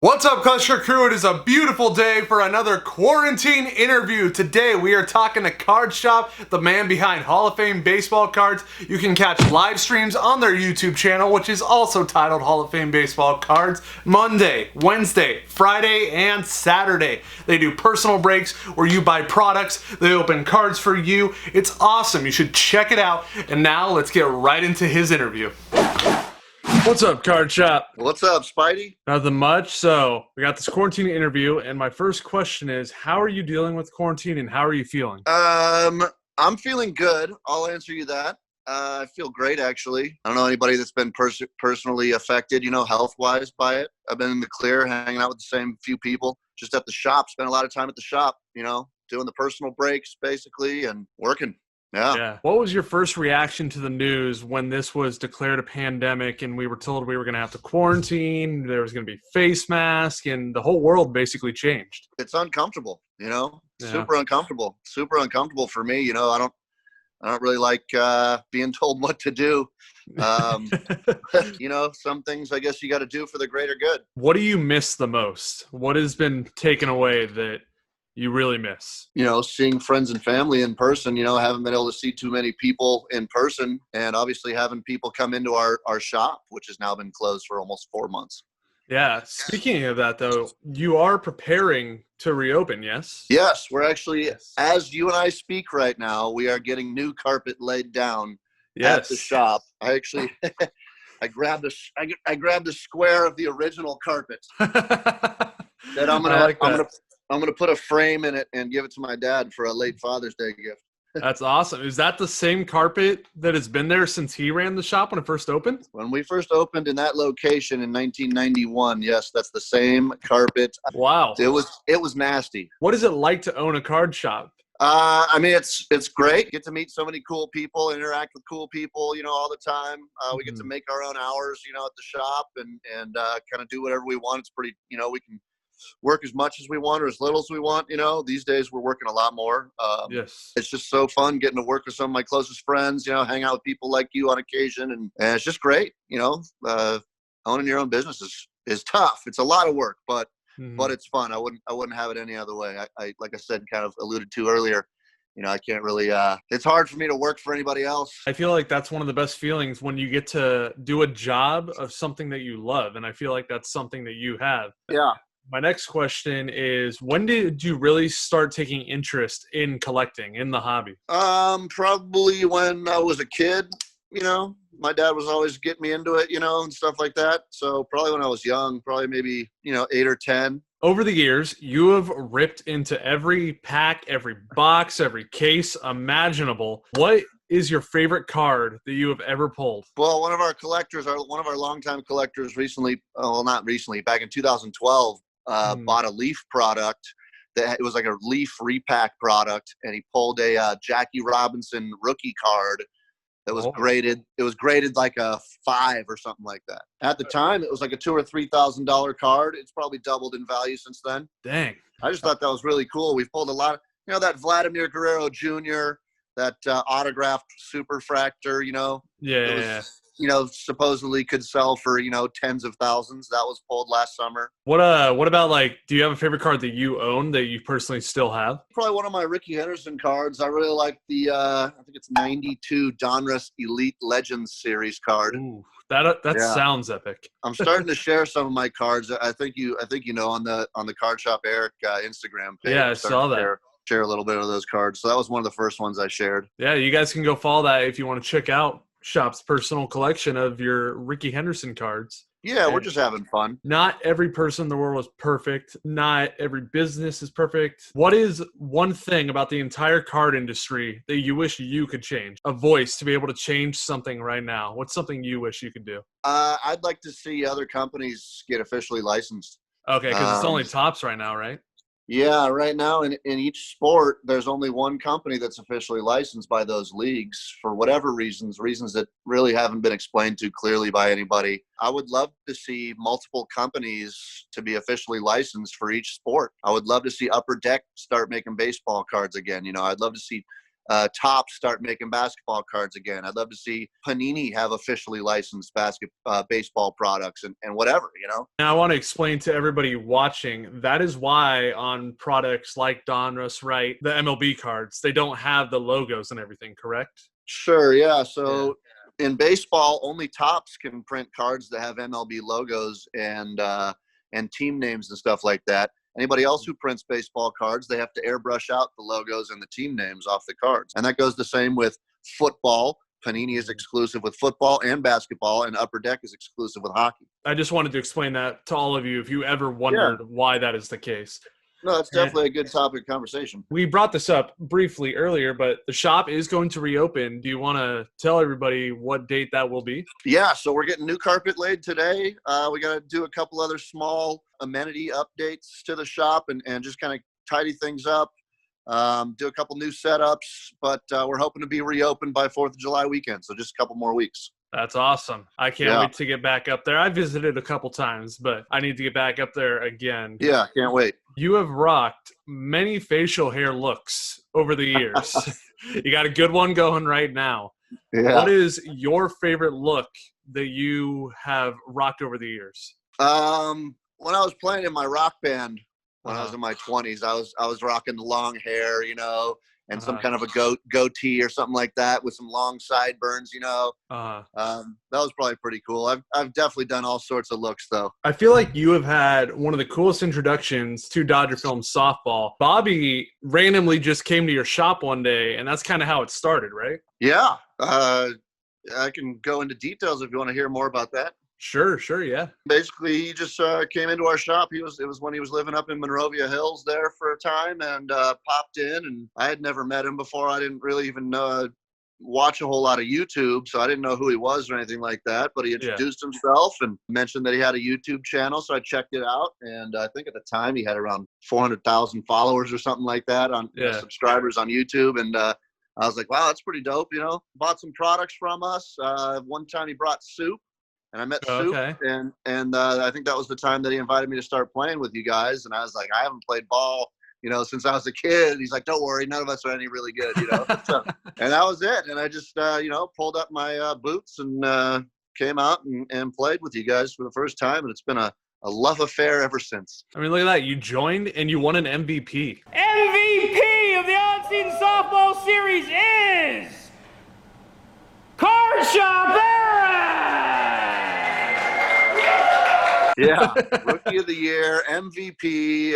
What's up, Kleschka Crew? It is a beautiful day for another quarantine interview. Today we are talking to Card Shop, the man behind Hall of Fame baseball cards. You can catch live streams on their YouTube channel, which is also titled Hall of Fame Baseball Cards, Monday, Wednesday, Friday, and Saturday. They do personal breaks where you buy products, they open cards for you. It's awesome. You should check it out. And now let's get right into his interview. What's up, Card Shop? What's up, Spidey? Nothing much. So we got this quarantine interview, and my first question is, how are you dealing with quarantine, and how are you feeling? I'm feeling good. I'll answer you that. I feel great, actually. I don't know anybody that's been personally affected, health-wise by it. I've been in the clear, hanging out with the same few people, just at the shop, spent a lot of time at the shop, doing the personal breaks, basically, and working. Yeah. What was your first reaction to the news when this was declared a pandemic and we were told we were going to have to quarantine, there was going to be face masks, and the whole world basically changed? It's uncomfortable, super uncomfortable for me. I don't really like being told what to do. Some things I guess you got to do for the greater good. What do you miss the most? What has been taken away that you really miss? Seeing friends and family in person. Haven't been able to see too many people in person, and obviously having people come into our shop, which has now been closed for almost 4 months. Yeah. Speaking of that, though, you are preparing to reopen, yes? Yes, we're actually, as you and I speak right now, we are getting new carpet laid down at the shop. I actually, I grabbed a square of the original carpet that I'm gonna put a frame in it and give it to my dad for a late Father's Day gift. That's awesome. Is that the same carpet that has been there since he ran the shop when it first opened? When we first opened in that location in 1991, yes, that's the same carpet. Wow. It was nasty. What is it like to own a card shop? It's great. Get to meet so many cool people, interact with cool people, all the time. We get to make our own hours, at the shop and kind of do whatever we want. It's pretty, we can work as much as we want or as little as we want. These days we're working a lot more. Yes. It's just so fun getting to work with some of my closest friends, hang out with people like you on occasion. And it's just great. Owning your own business is tough. It's a lot of work, but it's fun. I wouldn't have it any other way. I like I said, kind of alluded to earlier, I can't really, it's hard for me to work for anybody else. I feel like that's one of the best feelings when you get to do a job of something that you love. And I feel like that's something that you have. Yeah. My next question is, when did you really start taking interest in collecting, in the hobby? Probably when I was a kid. My dad was always getting me into it, and stuff like that. So probably when I was young, probably maybe, 8 or 10. Over the years, you have ripped into every pack, every box, every case imaginable. What is your favorite card that you have ever pulled? Well, one of our longtime collectors recently, not recently, back in 2012, bought a Leaf product. It was like a Leaf repack product, and he pulled a Jackie Robinson rookie card that was graded. It was graded like a 5 or something like that. At the time, it was like a $2,000 or $3,000 card. It's probably doubled in value since then. Dang! I just thought that was really cool. We've pulled a lot of, that Vladimir Guerrero Jr., that autographed superfractor. Yeah. Supposedly could sell for, tens of thousands. That was pulled last summer. What about, do you have a favorite card that you own that you personally still have? Probably one of my Ricky Henderson cards. I really like the, I think it's 92 Donruss Elite Legends series card. Ooh, that sounds epic. I'm starting to share some of my cards. I think you know on the Card Shop Eric Instagram page. Yeah, I saw that. Share a little bit of those cards. So that was one of the first ones I shared. Yeah, you guys can go follow that if you want to check out Shop's personal collection of your Ricky Henderson cards. Yeah, we're just having fun. Not every person in the world is perfect. Not every business is perfect. What is one thing about the entire card industry that you wish you could change? A voice to be able to change something right now. What's something you wish you could do? I'd like to see other companies get officially licensed. Okay, because it's only Topps right now, right? Yeah, right now in each sport, there's only one company that's officially licensed by those leagues for whatever reasons that really haven't been explained to clearly by anybody. I would love to see multiple companies to be officially licensed for each sport. I would love to see Upper Deck start making baseball cards again. I'd love to see Topps start making basketball cards again. I'd love to see Panini have officially licensed baseball products and whatever, you know? And I want to explain to everybody watching, that is why on products like Donruss, right, the MLB cards, they don't have the logos and everything, correct? Sure, yeah. So in baseball, only Topps can print cards that have MLB logos and team names and stuff like that. Anybody else who prints baseball cards, they have to airbrush out the logos and the team names off the cards. And that goes the same with football. Panini is exclusive with football and basketball, and Upper Deck is exclusive with hockey. I just wanted to explain that to all of you if you ever wondered why that is the case. No, that's definitely a good topic of conversation. We brought this up briefly earlier, but the shop is going to reopen. Do you want to tell everybody what date that will be? Yeah, so we're getting new carpet laid today. We got to do a couple other small amenity updates to the shop and just kind of tidy things up, do a couple new setups, but we're hoping to be reopened by 4th of July weekend, so just a couple more weeks. That's awesome. I can't wait to get back up there. I visited a couple times, but I need to get back up there again. Yeah, can't wait. You have rocked many facial hair looks over the years. You got a good one going right now. Yeah. What is your favorite look that you have rocked over the years? When I was playing in my rock band, when I was in my 20s, I was rocking the long hair, you know, and some kind of a goatee or something like that with some long sideburns, you know. That was probably pretty cool. I've definitely done all sorts of looks, though. I feel like you have had one of the coolest introductions to Dodger Film softball. Bobby randomly just came to your shop one day, and that's kind of how it started, right? Yeah. I can go into details if you want to hear more about that. Sure, yeah. Basically, he just came into our shop. It was when he was living up in Monrovia Hills there for a time, and popped in. And I had never met him before. I didn't really even watch a whole lot of YouTube, so I didn't know who he was or anything like that. But he introduced himself and mentioned that he had a YouTube channel, so I checked it out. And I think at the time he had around 400,000 followers or something like that on subscribers on YouTube. And I was like, wow, that's pretty dope. You know, bought some products from us. One time he brought soup. And I met Soup, and I think that was the time that he invited me to start playing with you guys. And I was like, I haven't played ball, you know, since I was a kid. He's like, don't worry, none of us are any really good, you know. And that was it. And I just, you know, pulled up my boots and came out and played with you guys for the first time. And it's been a love affair ever since. I mean, look at that. You joined and you won an MVP. MVP of the on-season softball series is Card Shop Era! Yeah, Rookie of the Year, MVP,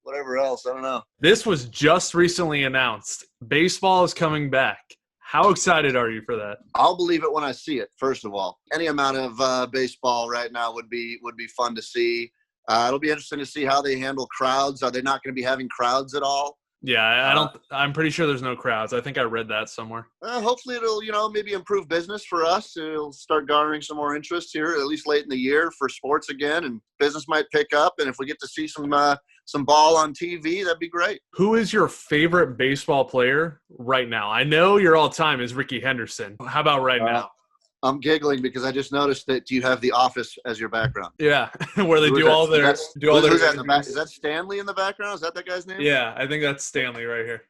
whatever else. I don't know. This was just recently announced. Baseball is coming back. How excited are you for that? I'll believe it when I see it, first of all. Any amount of baseball right now would be fun to see. It'll be interesting to see how they handle crowds. Are they not going to be having crowds at all? Yeah, I'm pretty sure there's no crowds. I think I read that somewhere. Hopefully it'll, you know, maybe improve business for us. It'll start garnering some more interest here, at least late in the year for sports again, and business might pick up. And if we get to see some ball on TV, that'd be great. Who is your favorite baseball player right now? I know your all-time is Ricky Henderson. How about right now? I'm giggling because I just noticed that you have The Office as your background. Yeah, where they do all their Who's that in the back? Is that Stanley in the background? Is that guy's name? Yeah, I think that's Stanley right here.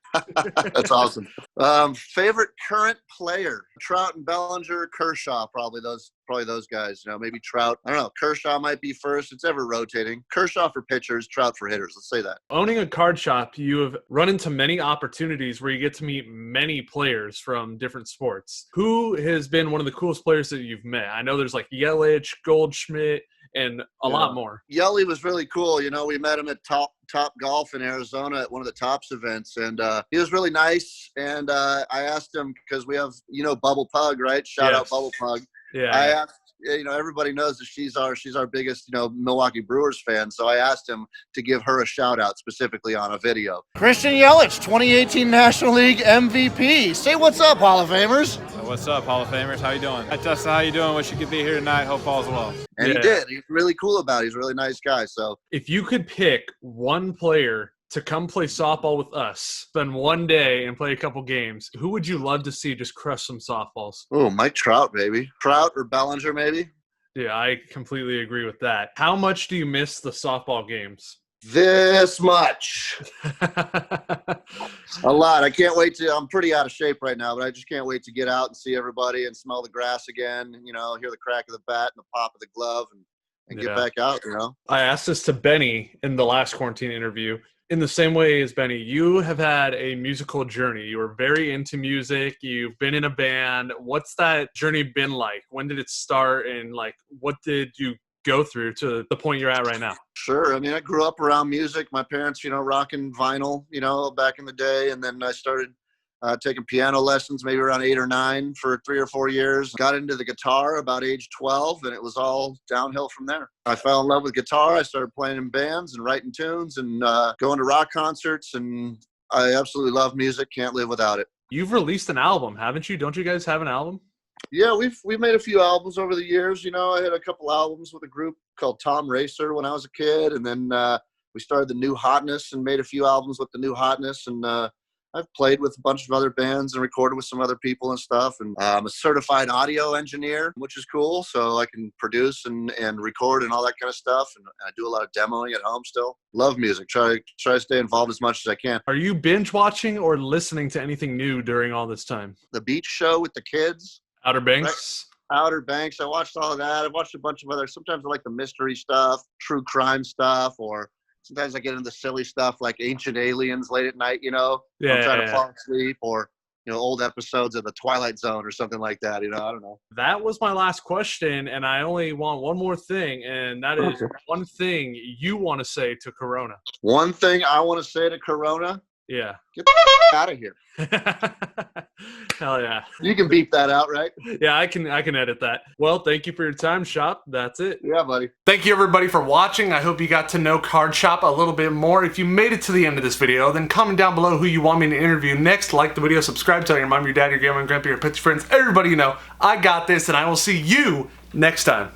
That's awesome. Favorite current player: Trout and Bellinger, Kershaw. Probably those guys. You know, maybe Trout. I don't know. Kershaw might be first. It's ever rotating. Kershaw for pitchers, Trout for hitters. Let's say that. Owning a card shop, you have run into many opportunities where you get to meet many players from different sports. Who has been one of the coolest players that you've met? I know there's like Yelich, Goldschmidt, and a lot more. Yelly was really cool. You know, we met him at Top Golf in Arizona at one of the Topps events, and he was really nice. And I asked him, because we have, you know, Bubble Pug, right? Shout out Bubble Pug. Yeah. I asked, you know, everybody knows that she's our biggest, you know, Milwaukee Brewers fan. So I asked him to give her a shout out specifically on a video. Christian Yelich, 2018 National League MVP. Say what's up, Hall of Famers. What's up, Hall of Famers? How you doing? Hi, Justin. How you doing? Wish you could be here tonight. Hope all's well. And he did. He's really cool about it. He's a really nice guy. So if you could pick one player to come play softball with us, spend one day and play a couple games, who would you love to see just crush some softballs? Oh, Mike Trout, baby. Trout or Bellinger, maybe. Yeah, I completely agree with that. How much do you miss the softball games? This much. A lot. I can't wait to. I'm pretty out of shape right now, but I just can't wait to get out and see everybody and smell the grass again. You know, hear the crack of the bat and the pop of the glove, and get back out. You know. I asked this to Benny in the last quarantine interview. In the same way as Benny, you have had a musical journey. You were very into music. You've been in a band. What's that journey been like? When did it start? And like, what did you go through to the point you're at right now? Sure. I mean, I grew up around music. My parents, you know, rocking vinyl, you know, back in the day. And then I started taking piano lessons maybe around 8 or 9 for 3 or 4 years. Got into the guitar about age 12, and it was all downhill from there. I fell in love with guitar. I started playing in bands and writing tunes and going to rock concerts. And I absolutely love music. Can't live without it. You've released an album, haven't you? Don't you guys have an album? Yeah, we've made a few albums over the years. You know, I had a couple albums with a group called Tom Racer when I was a kid, and then we started the New Hotness and made a few albums with the New Hotness. And I've played with a bunch of other bands and recorded with some other people and stuff. And I'm a certified audio engineer, which is cool. So I can produce and record and all that kind of stuff. And I do a lot of demoing at home still. Love music. Try to stay involved as much as I can. Are you binge watching or listening to anything new during all this time? The Beach Show with the kids. Outer Banks? Right? Outer Banks. I watched all of that. I watched a bunch of other. Sometimes I like the mystery stuff, true crime stuff, or sometimes I get into silly stuff like Ancient Aliens late at night, you know. Yeah, I'm trying to fall asleep, or, you know, old episodes of The Twilight Zone or something like that, you know. I don't know. That was my last question, and I only want one more thing, and that is one thing you want to say to Corona. One thing I want to say to Corona? Yeah. Get the out of here. Hell yeah. You can beep that out, right? Yeah, I can edit that. Well, thank you for your time, Shop. That's it. Yeah, buddy. Thank you, everybody, for watching. I hope you got to know Card Shop a little bit more. If you made it to the end of this video, then comment down below who you want me to interview next. Like the video, subscribe, tell your mom, your dad, your grandma, your grandpa, your pets, your friends, everybody you know. I got this, and I will see you next time.